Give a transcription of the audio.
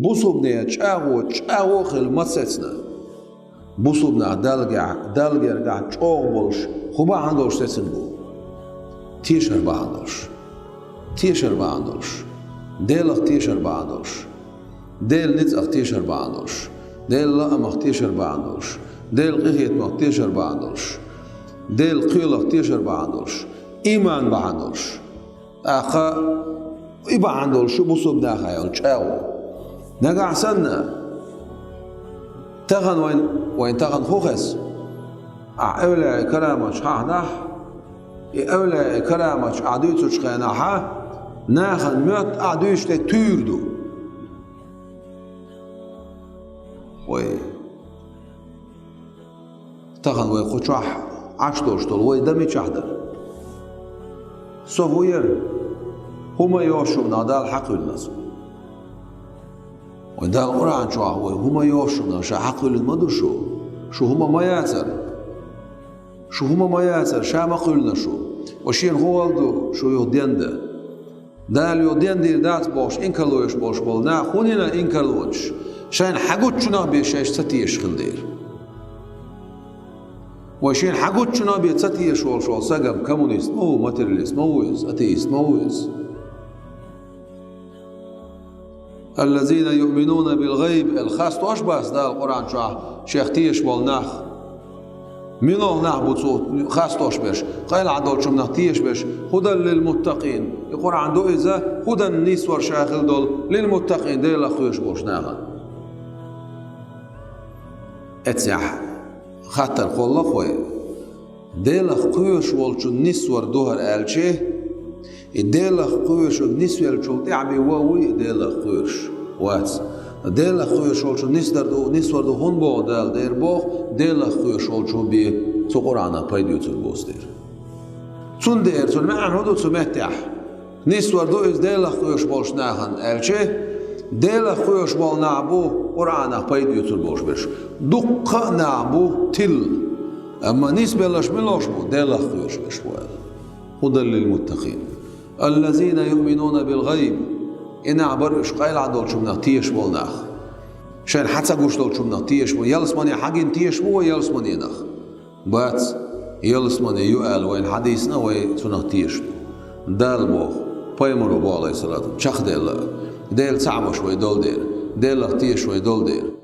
بوسوبني تشاغو خل ماتسنا بوسوبنا دالجر تشوغ بولش خوبا عندوش تسنبو تيشر باندوش ديل تيشر باندوش ديل نتس تيشر باندوش ديل لا تيشر باندوش ديل قيت تيشر باندوش ديل قيل تيشر باندوش إيمان باندوش أخا إبا عندوش بوسوبنا خيال تشاغو نقع سنة تغن وين تغن خوخس أولى كلامك نح أولى كلامك عدوتش خناحة ناخن مات عدوش تيردو وي تغن وي خوشح عشتوش طول وي دمي شحدر سوفوير هما يوشو نادال حق الناس وده القرآن شو هو هما يوشنا شو حقل المدو شو هما ما ياسر شا ما قلنا شو وشين هو الدو شو يودين ده اليودين دي دات باش إنكلوش باش بالنا خونينا إنكلوش شين حقوتشنا بيشاش ستيش خلدير وشين حقوتشنا بيتستيش شو سجم كومونيست مو ماتيرياليست مويز أتيست مويز الذين يؤمنون بالغيب الخاص توش بس ده القرآن شيخ تيش والنخ منو نخ بتصوت خاص توش بش قال عدول شو منختيش بش هدى للمتقين القرآن دو إذا هدى النسور شاخل دول للمتقين ده لخوش بوش ناغن اتسح خاطر قول خوي ده لخوش والشو النسور دوهر آلشه ديلا خويش نسوي شو تعبي واوي ديلا خويش واتس ديلا خويش شو نسور دو هون بو دال دير بو ديلا خويش شو بي تو قرانا بايديو تربوستير تون دير تون معن هدو تمتع نسور دو از ديلا خويش بولش ناهن الچه ديلا خويش بول نعبو قرانا بايديو تربوش بش دقة نعبو تل اما نسبلش ملوش بو ديلا خويش بش هدى للمتقين الذين يؤمنون بالغيب إن عبرش قايل عدول شو منغتيش بولناخ شان حتى قوش دول شو منغتيش بول يلسماني حقين تيش بو يلسماني نخ بات يلسماني يؤال وين حديثنا وين سنغتيش دال بو بايمرو بو عليه الصلاة شخ ديل تعبش وي دول دير ديل اختيش وي دول دير